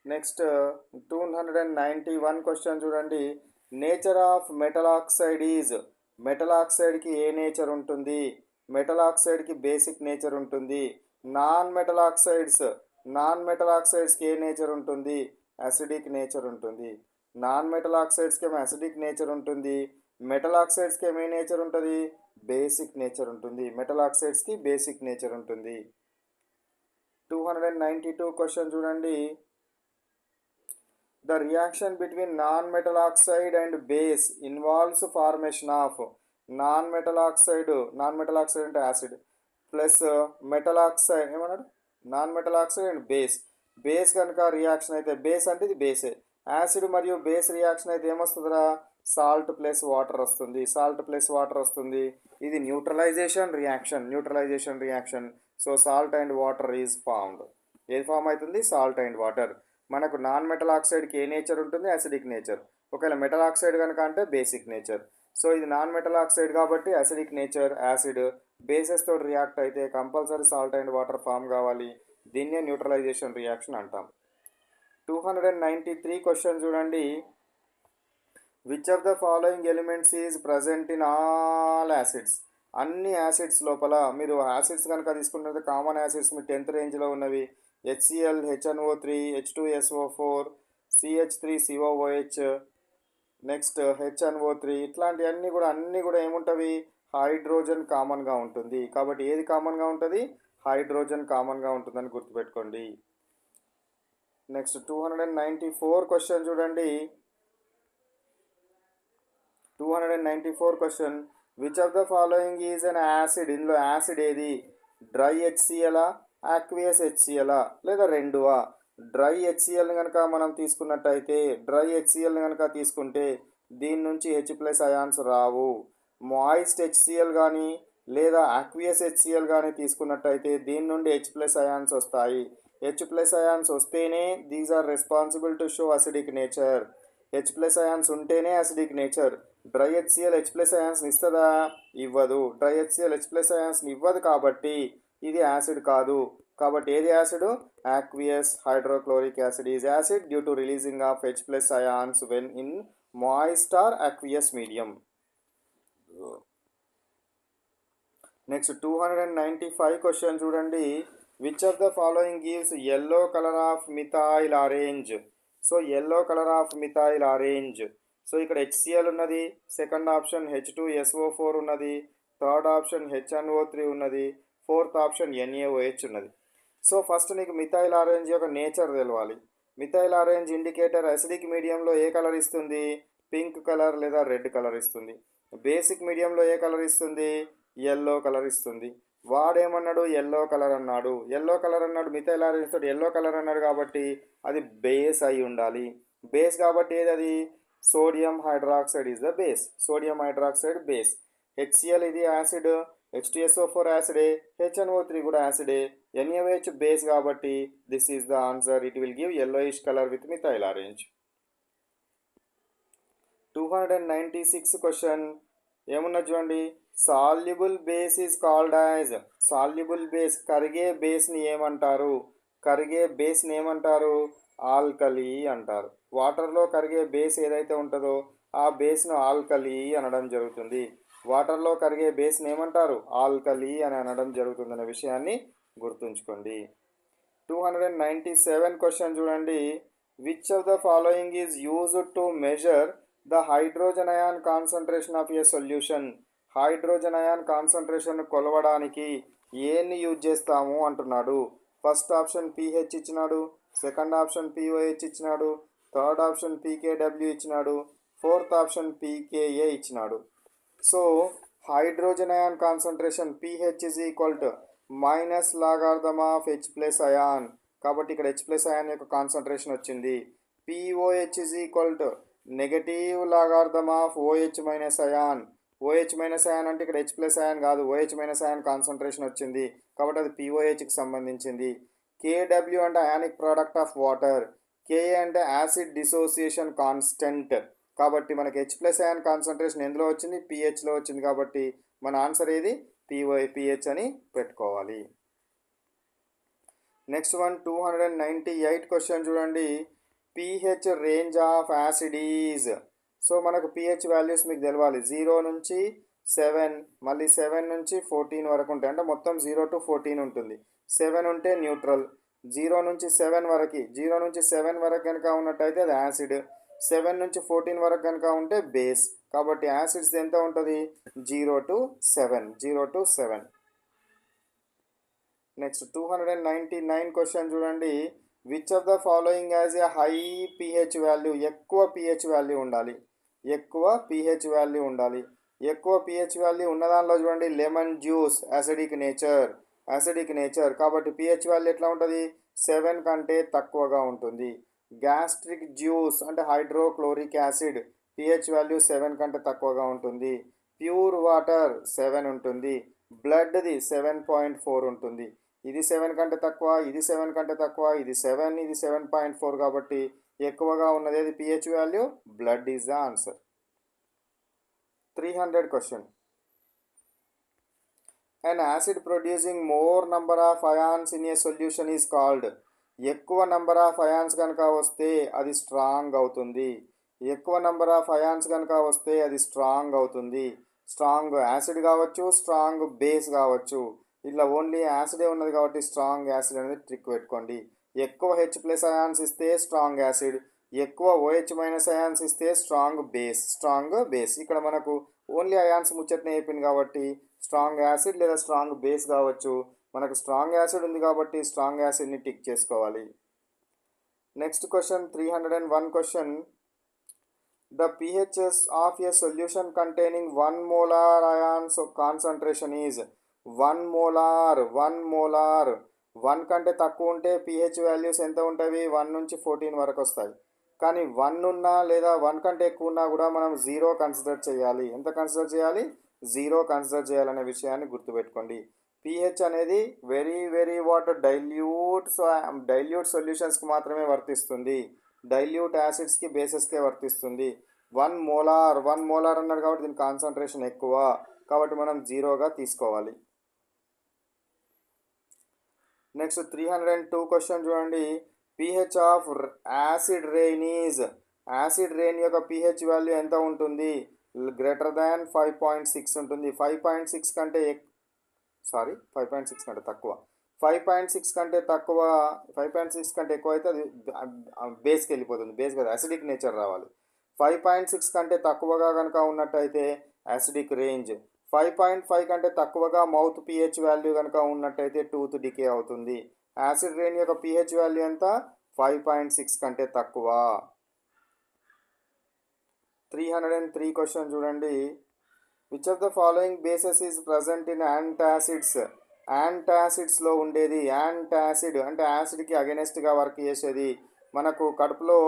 Next 291 question చూడండి. Nature of metal oxide is, metal ఆక్సైడ్కి ఏ నేచర్ ఉంటుంది? మెటల్ ఆక్సైడ్కి బేసిక్ నేచర్ ఉంటుంది. Non metal oxides, non metal ఆక్సైడ్స్కి ఏ నేచర్ ఉంటుంది? అసిడిక్ నేచర్ ఉంటుంది. నాన్ మెటల్ ఆక్సైడ్స్కి ఏమో అసిడిక్ నేచర్ ఉంటుంది. మెటల్ ఆక్సైడ్స్కి ఏమే నేచర్ ఉంటుంది? బేసిక్ నేచర్ ఉంటుంది. మెటల్ ఆక్సైడ్స్కి బేసిక్ నేచర్ ఉంటుంది. 292 క్వశ్చన్ చూడండి. The reaction between non-metal oxide and base involves formation of non-metal oxide అంటే acid ప్లస్ మెటల్ ఆక్సైడ్ ఏమన్నాడు? Non metal oxide and base కనుక రియాక్షన్ అయితే, బేస్ అంటే ఇది బేసే, యాసిడ్ మరియు బేస్ రియాక్షన్ అయితే ఏమొస్తుందిరా? సాల్ట్ ప్లస్ వాటర్ వస్తుంది. సాల్ట్ ప్లస్ వాటర్ వస్తుంది. ఇది neutralisation reaction. So salt and water is formed. ఏది ఫామ్ అవుతుంది? Salt and water. మనకు నాన్ మెటల్ ఆక్సైడ్కి ఏ నేచర్ ఉంటుంది? Acidic nature. ఒకవేళ మెటల్ ఆక్సైడ్ కనుక అంటే బేసిక్ నేచర్. సో ఇది నాన్ మెటల్ ఆక్సైడ్ కాబట్టి అసిడిక్ నేచర్, యాసిడ్ బేసెస్ తోటి రియాక్ట్ అయితే compulsory salt and water form కావాలి. దీన్నే న్యూట్రలైజేషన్ రియాక్షన్ అంటాం. 293 క్వశ్చన్ చూడండి. Which of the following elements is present in all acids? అన్ని యాసిడ్స్ లోపల మీరు యాసిడ్స్ కనుక తీసుకుంటే కామన్ యాసిడ్స్ మీ 10th రేంజ్లో ఉన్నవి HCl, HNO3, H2SO4, CH3COOH, next HNO3, ఇట్లాంటివన్నీ కూడా ఏముంటవి? హైడ్రోజన్ కామన్గా ఉంటుంది. కాబట్టి ఏది కామన్గా ఉంటుంది? హైడ్రోజన్ కామన్గా ఉంటుందని గుర్తుపెట్టుకోండి. నెక్స్ట్ 294 క్వశ్చన్ చూడండి. 294 question. Which of the following is an acid? ఇందులో యాసిడ్ ఏది? డ్రై HCl, ఆక్వియస్ HCl లేదా రెండువా? డ్రై HCl కనుక మనం తీసుకున్నట్టయితే, డ్రై HCl కనుక తీసుకుంటే దీని నుంచి H+ అయాన్స్ రావు. మాయిస్ట్ HCl కానీ లేదా ఆక్వియస్ HCl కానీ తీసుకున్నట్టయితే దీని నుండి H+ అయాన్స్ వస్తాయి. H+ అయాన్స్ వస్తేనే these are responsible to show acidic nature. H+ ions ఉంటేనే acidic nature. Dry HCl H+ అయాన్స్ని ఇస్తుందా? ఇవ్వదు. డ్రై HCl H+ అయాన్స్ని ఇవ్వదు కాబట్టి ఇది యాసిడ్ కాదు. కాబట్టి ఏది acid? Aqueous hydrochloric acid is acid due to releasing of H+ ions when in moist or aqueous medium. Next 295 question చూడండి. Which of the following gives yellow colour of methyl orange? So yellow colour of methyl orange. So ఇక్కడ HCl ఉన్నది, second option H2SO4 ఉన్నది, third option HNO3 ఉన్నది, fourth option NaOH ఉన్నది. So first నీకు methyl orange యొక్క nature తెలవాలి. Methyl orange indicator acidic మీడియంలో ఏ colour ఇస్తుంది? పింక్ కలర్ లేదా రెడ్ కలర్ ఇస్తుంది. బేసిక్ మీడియంలో ఏ కలర్ ఇస్తుంది? ఎల్లో కలర్ ఇస్తుంది. వాడేమన్నాడు? ఎల్లో కలర్ అన్నాడు. మిథైల్ ఆరెంజ్ తోటి ఎల్లో కలర్ అన్నాడు కాబట్టి అది బేస్ అయి ఉండాలి. బేస్ కాబట్టి ఏది అది? Sodium hydroxide is the base. Sodium hydroxide base. HCl ఇది యాసిడ్, H2SO4 యాసిడే, HNO3 కూడా యాసిడే, NaOH బేస్ కాబట్టి this is the answer. It will give yellowish colour with methyl orange. 296 question ఏమున్నది చూడండి. Soluble base is called as, soluble base కరిగే బేస్ని ఏమంటారు? Alkali అంటారు. వాటర్లో కరిగే బేస్ ఏదైతే ఉంటుందో ఆ బేస్ను ఆల్కలీ అనడం జరుగుతుంది. వాటర్లో కరిగే బేస్ని ఏమంటారు? ఆల్కలీ అని అనడం జరుగుతుందనే విషయాన్ని గుర్తుంచుకోండి. 297 క్వశ్చన్ చూడండి. Which of the following is used to measure the hydrogen ion concentration of a solution? Hydrogen ion concentration కొలవడానికి ఏని యూజ్ చేస్తాము అంటున్నాడు. ఫస్ట్ ఆప్షన్ pH ఇచ్చినాడు, సెకండ్ ఆప్షన్ pOH ఇచ్చినాడు, థర్డ్ ఆప్షన్ pKw ఇచ్చినాడు, ఫోర్త్ ఆప్షన్ pKa ఇచ్చినాడు. So hydrogen ion concentration pH is equal to minus logarithm of H+ ion. కాబట్టి ఇక్కడ H+ అయాన్ యొక్క కాన్సన్ట్రేషన్ వచ్చింది. pOH is equal to negative logarithm of OH- ion. OH- ion అంటే ఇక్కడ H+ ion కాదు, OH- ion concentration వచ్చింది కాబట్టి అది pOHకి సంబంధించింది. KW అంటే ionic product of water. Ka అంటే యాసిడ్ డిసోసియేషన్ కాన్స్టెంట్. కాబట్టి మనకి H+ అయాన్ కాన్సన్ట్రేషన్ ఎందులో వచ్చింది? pHలో వచ్చింది. కాబట్టి మన ఆన్సర్ ఏది? pH అని పెట్టుకోవాలి. నెక్స్ట్ వన్ 298 క్వశ్చన్ చూడండి. pH range of acid is, so మనకు pH వాల్యూస్ మీకు తెలవాలి. 0 నుంచి 7, మళ్ళీ 7 నుంచి 14 వరకు ఉంటాయి. అంటే మొత్తం 0 to 14 ఉంటుంది. 7 ఉంటే న్యూట్రల్, 0 నుంచి 7 వరకు, 0 నుంచి 7 వరకు కనుక ఉన్నట్టయితే అది యాసిడ్, 7 నుంచి 14 వరకు కనుక ఉంటే బేస్. కాబట్టి యాసిడ్స్ ఎంత ఉంటుంది? 0 to 7, 0 to 7. నెక్స్ట్ 299 క్వశ్చన్ చూడండి. Which of the following as a high pH value? ఎక్కువ పిహెచ్ వాల్యూ ఉండాలి, ఎక్కువ పిహెచ్ వాల్యూ ఉండాలి. ఎక్కువ పిహెచ్ వాల్యూ ఉన్న దానిలో చూడండి, lemon juice acidic nature, acidic nature. కాబట్టి పిహెచ్ వాల్యూ ఎట్లా ఉంటుంది? 7 కంటే తక్కువగా ఉంటుంది. గ్యాస్ట్రిక్ జ్యూస్ అంటే హైడ్రోక్లోరిక్ యాసిడ్, పిహెచ్ వాల్యూ 7 కంటే తక్కువగా ఉంటుంది. ప్యూర్ వాటర్ 7 ఉంటుంది. బ్లడ్ది 7.4 ఉంటుంది. ఇది 7 కంటే తక్కువ, ఇది 7 కంటే తక్కువ, ఇది 7, ఇది 7.4. కాబట్టి ఎక్కువగా ఉన్నది ఏది pH value? Blood is the answer. 300 question. an acid producing more number of ions in a solution is called. ఎక్కువ నంబర్ ఆఫ్ అయాన్స్ కనుక వస్తే అది స్ట్రాంగ్ అవుతుంది. ఎక్కువ నంబర్ ఆఫ్ అయాన్స్ కనుక వస్తే అది స్ట్రాంగ్ అవుతుంది. స్ట్రాంగ్ యాసిడ్ కావచ్చు, స్ట్రాంగ్ బేస్ కావచ్చు. ఇలా ఓన్లీ యాసిడే ఉన్నది కాబట్టి స్ట్రాంగ్ యాసిడ్ అనేది ట్రిక్ పెట్టుకోండి. ఎక్కువ H+ అయాన్స్ ఇస్తే స్ట్రాంగ్ యాసిడ్, ఎక్కువ OH- అయాన్స్ ఇస్తే స్ట్రాంగ్ బేస్, స్ట్రాంగ్ బేస్. ఇక్కడ మనకు ఓన్లీ అయాన్స్ ముచ్చట్నే చెప్పింది కాబట్టి స్ట్రాంగ్ యాసిడ్ లేదా స్ట్రాంగ్ బేస్ కావచ్చు. మనకు స్ట్రాంగ్ యాసిడ్ ఉంది కాబట్టి స్ట్రాంగ్ యాసిడ్ని టిక్ చేసుకోవాలి. Next question 301 question. The pHs of a solution containing 1 molar ions concentration is 1 molar. 1 molar 1 కంటే తక్కువ ఉంటే pH వాల్యూస్ ఎంత ఉంటాయి? 1 నుంచి 14 వరకు వస్తాయి. కానీ 1 ఉన్నా లేదా 1 కంటే ఎక్కువ ఉన్నా కూడా మనం 0 కన్సిడర్ చేయాలి. ఎంత కన్సిడర్ చేయాలి? 0 కన్సిడర్ చేయాలనే విషయాన్ని గుర్తుపెట్టుకోండి. pH అనేది వెరీ డైల్యూట్ సొల్యూషన్స్కి మాత్రమే వర్తిస్తుంది. డైల్యూట్ యాసిడ్స్కి బేసెస్కే వర్తిస్తుంది. 1 molar అన్నారు కాబట్టి దీని కాన్సన్ట్రేషన్ ఎక్కువ, కాబట్టి మనం 0గా తీసుకోవాలి. నెక్స్ట్ 302 క్వశ్చన్ చూడండి. pH of acid rain is, acid rain యొక్క pH వాల్యూ ఎంత ఉంటుంది? గ్రేటర్ దాన్ 5.6 ఉంటుంది. 5.6 కంటే 5.6 కంటే తక్కువ, 5.6 కంటే తక్కువ, 5.6 కంటే ఎక్కువ అయితే అది బేస్కి వెళ్ళిపోతుంది. బేస్ కదా, యాసిడిక్ నేచర్ రావాలి. 5.6 కంటే తక్కువగా కనుక ఉన్నట్టయితే యాసిడిక్ రేంజ్, 5.5 కంటే తక్కువగా మౌత్ pH వాల్యూ కనుక ఉన్నట్టయితే టూత్ డికే అవుతుంది. యాసిడ్ రెయిన్ యొక్క pH వాల్యూ ఎంత? 5.6 కంటే తక్కువ. 303 క్వశ్చన్ చూడండి. Which of the following bases is present in antacids? యాంటాసిడ్స్లో ఉండేది యాంటాసిడ్ అంటే యాసిడ్కి అగెనెస్ట్గా వర్క్ చేసేది. మనకు కడుపులో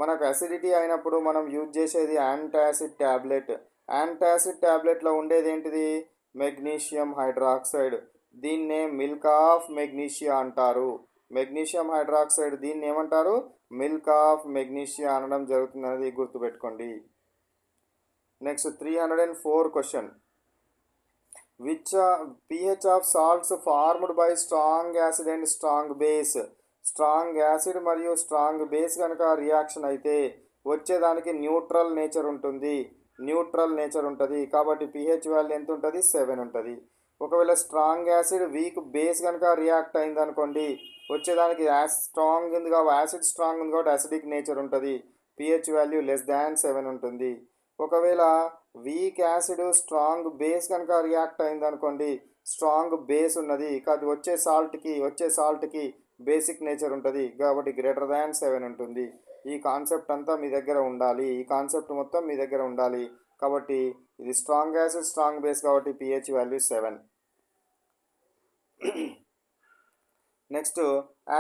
మనకు అసిడిటీ అయినప్పుడు మనం యూజ్ చేసేది యాంటాసిడ్ ట్యాబ్లెట్. యాంటాసిడ్ ట్యాబ్లెట్లో ఉండేది ఏంటిది? Magnesium hydroxide. దీన్నే మిల్క్ ఆఫ్ మెగ్నీషియా అంటారు. మెగ్నీషియం హైడ్రాక్సైడ్ దీన్ని ఏమంటారు? మిల్క్ ఆఫ్ మెగ్నీషియా అనడం జరుగుతుంది అనేది గుర్తుపెట్టుకోండి. Next 304 question. Which pH of salts formed by strong acid and strong base? Strong acid మరియు స్ట్రాంగ్ బేస్ కనుక రియాక్షన్ అయితే వచ్చేదానికి న్యూట్రల్ నేచర్ ఉంటుంది. న్యూట్రల్ నేచర్ ఉంటుంది కాబట్టి pH వాల్యూ ఎంత ఉంటుంది? 7 ఉంటుంది. ఒకవేళ స్ట్రాంగ్ యాసిడ్ వీక్ బేస్ కనుక రియాక్ట్ అయింది అనుకోండి, వచ్చేదానికి స్ట్రాంగ్ ఉంది కాబట్టి యాసిడ్ స్ట్రాంగ్ ఉంది కాబట్టి యాసిడిక్ నేచర్ ఉంటుంది. pH వాల్యూ <7 ఉంటుంది. ఒకవేళ వీక్ యాసిడ్ స్ట్రాంగ్ బేస్ కనుక రియాక్ట్ అయింది అనుకోండి, స్ట్రాంగ్ బేస్ ఉన్నది కాదు, వచ్చే సాల్ట్కి బేసిక్ నేచర్ ఉంటుంది కాబట్టి <7 ఉంటుంది. ఈ కాన్సెప్ట్ అంతా మీ దగ్గర ఉండాలి. ఈ కాన్సెప్ట్ మొత్తం మీ దగ్గర ఉండాలి. కాబట్టి ఇది స్ట్రాంగ్ యాసిడ్ స్ట్రాంగ్ బేస్ కాబట్టి pH value 7. Next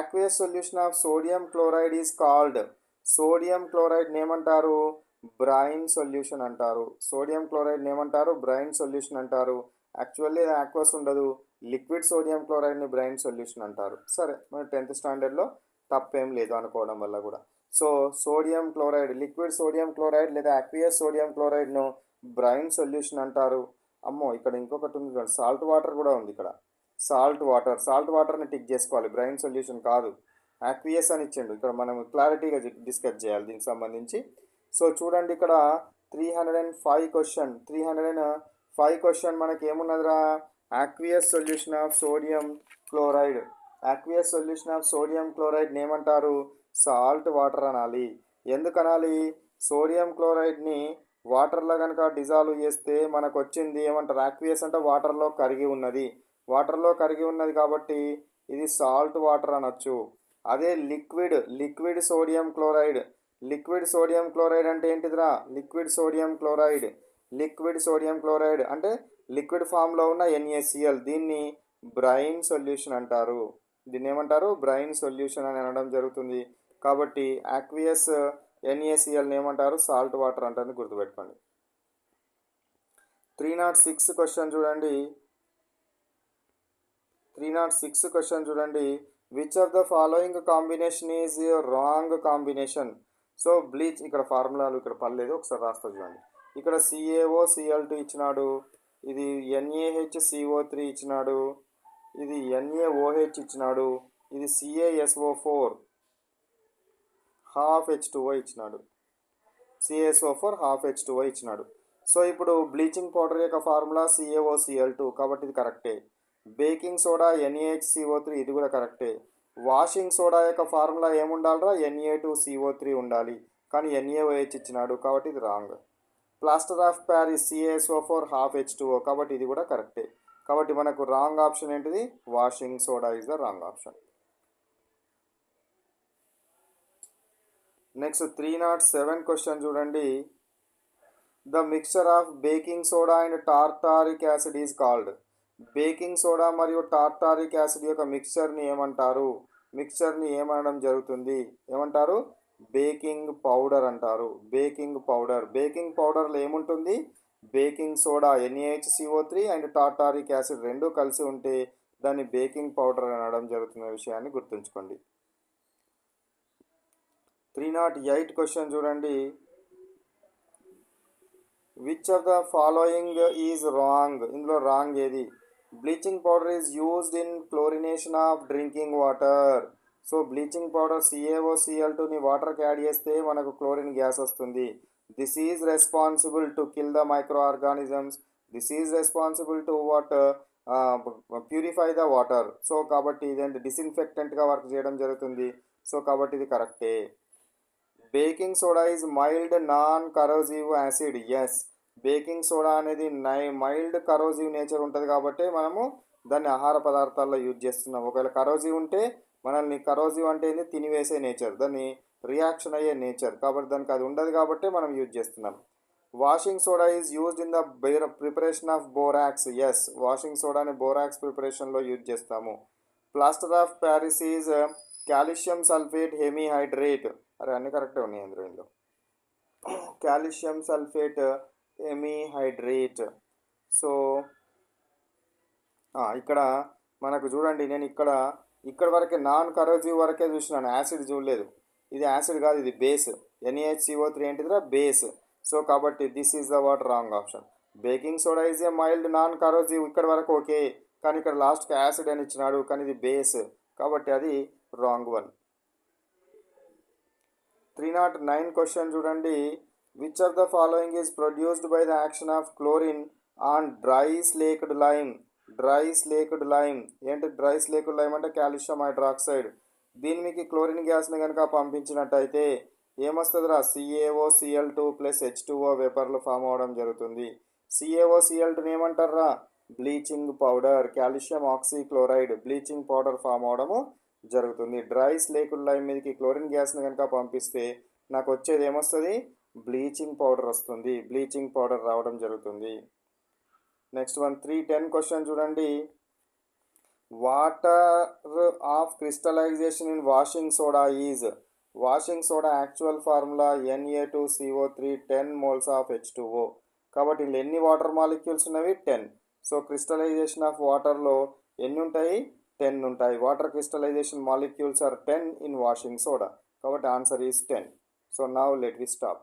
aqueous solution of sodium chloride is called. Sodium chloride ఏమంటారు? బ్రైన్ సొల్యూషన్ అంటారు. సోడియం క్లోరైడ్ ఏమంటారు? బ్రైన్ సొల్యూషన్ అంటారు. యాక్చువల్లీ ఇది aqueous ఉండదు. లిక్విడ్ సోడియం క్లోరైడ్ని బ్రైన్ సొల్యూషన్ అంటారు. సరే, మన 10th స్టాండర్డ్లో తప్పేం లేదు అనుకోవడం వల్ల కూడా. So sodium chloride, liquid sodium chloride లేదా aqueous సోడియం క్లోరైడ్ను బ్రైన్ సొల్యూషన్ అంటారు. అమ్మో, ఇక్కడ ఇంకొకటి ఉంది, సాల్ట్ వాటర్ కూడా ఉంది. ఇక్కడ సాల్ట్ వాటర్ని టిక్ చేసుకోవాలి, బ్రైన్ సొల్యూషన్ కాదు. యాక్వియస్ అని ఇచ్చిండు. ఇక్కడ మనం క్లారిటీగా డిస్కస్ చేయాలి దీనికి సంబంధించి. సో చూడండి ఇక్కడ 305 క్వశ్చన్ మనకి ఏమున్నదిరా, aqueous solution of sodium chloride. Aqueous solution of sodium క్లోరైడ్ని ఏమంటారు, సాల్ట్ వాటర్ అనాలి. ఎందుకు అనాలి, సోడియం క్లోరైడ్ని వాటర్లో కనుక డిజాల్వ్ చేస్తే మనకు వచ్చింది ఏమంటారు, యాక్వియస్ అంటే వాటర్లో కరిగి ఉన్నది. వాటర్లో కరిగి ఉన్నది కాబట్టి ఇది సాల్ట్ వాటర్ అనొచ్చు. అదే liquid sodium chloride. Liquid sodium chloride అంటే ఏంటిదిరా, లిక్విడ్ సోడియం క్లోరైడ్ అంటే లిక్విడ్ ఫామ్లో ఉన్న NaCl. దీన్ని బ్రైన్ సొల్యూషన్ అంటారు. దీన్ని ఏమంటారు, బ్రైన్ సొల్యూషన్ అని అనడం జరుగుతుంది. కాబట్టి యాక్వియస్ NaClని ఏమంటారు, సాల్ట్ వాటర్ అంటారు, గుర్తుపెట్టుకోండి. 306 క్వశ్చన్ చూడండి. 306 క్వశ్చన్ చూడండి. Which of the following combination is wrong combination. So bleach, ఇక్కడ ఫార్ములాలు ఇక్కడ పర్లేదు, ఒకసారి రాస్తా చూడండి. ఇక్కడ CaOCl2 ఇచ్చినాడు, ఇది NaHCO3 ఇచ్చినాడు, ఇది NaOH ఇచ్చినాడు, ఇది CaSO4 హాఫ్ H2O ఇచ్చినాడు, CaSO4 హాఫ్ H2O ఇచ్చినాడు. సో ఇప్పుడు బ్లీచింగ్ పౌడర్ యొక్క ఫార్ములా CaOCl2, కాబట్టి ఇది కరెక్టే. బేకింగ్ సోడా NaHCO3, ఇది కూడా కరెక్టే. వాషింగ్ సోడా యొక్క ఫార్ములా ఏముండాలిరా, Na2CO3 ఉండాలి, కానీ NaOH ఇచ్చినాడు కాబట్టి ఇది wrong. Plaster of Paris CaSO4 half H2O, కాబట్టి ఇది కూడా కరెక్టే. కాబట్టి మనకు రాంగ్ ఆప్షన్ ఏంటిది, washing soda is the wrong option. Next 307 question చూడండి. The mixture of baking soda and tartaric acid is called. Baking soda మరియు టార్టారిక్ యాసిడ్ యొక్క మిక్చర్ని ఏమంటారు, మిక్చర్ని ఏమనడం జరుగుతుంది, ఏమంటారు, బేకింగ్ పౌడర్ అంటారు. బేకింగ్ పౌడర్లో ఏముంటుంది, baking soda NaHCO3 and tartaric acid రెండు కలిసి ఉంటే దాన్ని బేకింగ్ పౌడర్ అనడం జరుగుతున్న విషయాన్ని గుర్తుంచుకోండి. 308 క్వశ్చన్ చూడండి. Which of the following is wrong. ఇందులో రాంగ్ ఏది, bleaching powder is used in chlorination of drinking water. So bleaching powder CaOCl2ని వాటర్కి యాడ్ చేస్తే మనకు క్లోరిన్ గ్యాస్ వస్తుంది. This is responsible to kill the micro organisms. This is responsible to purify the water. So కాబట్టి ఇదేంటి, డిస్ఇన్ఫెక్టెంట్గా work చేయడం జరుగుతుంది. So కాబట్టి ఇది కరెక్టే. Baking soda is mild non corrosive acid. Yes, baking soda అనేది మైల్డ్ కరోజివ్ నేచర్ ఉంటుంది కాబట్టి మనము దాన్ని ఆహార పదార్థాల్లో యూజ్ చేస్తున్నాం. ఒకవేళ కరోజివ్ ఉంటే మనల్ని, కరోజివ్ అంటే ఏంది, తినివేసే నేచర్, దాన్ని రియాక్షన్ అయ్యే నేచర్, కాబట్టి దానికి అది ఉండదు కాబట్టి మనం యూజ్ చేస్తున్నాం. Washing soda is used in the preparation of borax. Yes, washing సోడాని బోరాక్స్ ప్రిపరేషన్లో యూజ్ చేస్తాము. Plaster of Paris is calcium sulphate hemihydrate. అరే అన్నీ కరెక్టే ఉన్నాయి ఇందులో. Calcium sulphate hemihydrate. సో ఇక్కడ మనకు చూడండి, నేను ఇక్కడ వరకే నాన్ కరోజివ్ వరకే చూసినాను, యాసిడ్ చూడలేదు. ఇది యాసిడ్ కాదు, ఇది బేస్. NaHCO3 ఏంటిదిరా, బేస్. సో కాబట్టి this is the what wrong option. Baking soda is a mild non corrosive, ఇక్కడ వరకు ఓకే, కానీ ఇక్కడ లాస్ట్కి యాసిడ్ అని ఇచ్చినాడు, కానీ ఇది బేస్, కాబట్టి అది రాంగ్ వన్. 309 క్వశ్చన్ చూడండి. Which of the following is produced by the action of chlorine on dry slaked lime. ఏంటి డ్రై స్లేక్డ్ లైమ్ అంటే కాల్షియం హైడ్రాక్సైడ్. దీని మీకు క్లోరిన్ గ్యాస్ని కనుక పంపించినట్టయితే ఏమొస్తుందిరా, CaOCl2 ప్లస్ H2O వేపర్లు ఫామ్ అవ్వడం జరుగుతుంది. CaOCl2ని ఏమంటారా, bleaching powder, calcium oxychloride bleaching powder form అవడము జరుగుతుంది. డ్రై స్లేక్డ్ లైమ్ మీదకి క్లోరిన్ గ్యాస్ని కనుక పంపిస్తే నాకు వచ్చేది ఏమొస్తుంది, బ్లీచింగ్ పౌడర్ వస్తుంది, బ్లీచింగ్ పౌడర్ రావడం జరుగుతుంది. నెక్స్ట్ 310 క్వశ్చన్ చూడండి. Water of crystallization in washing soda is. Washing soda actual formula Na2CO3 10 moles of H2O. కాబట్టి ఇందులో ఎన్ని వాటర్ మాలిక్యూల్స్ ఉన్నవి, 10. సో క్రిస్టలైజేషన్ ఆఫ్ వాటర్లో ఎన్ని ఉంటాయి, 10 ఉంటాయి. Water crystallization molecules are 10 in washing soda, కాబట్టి answer is 10. So now let we stop.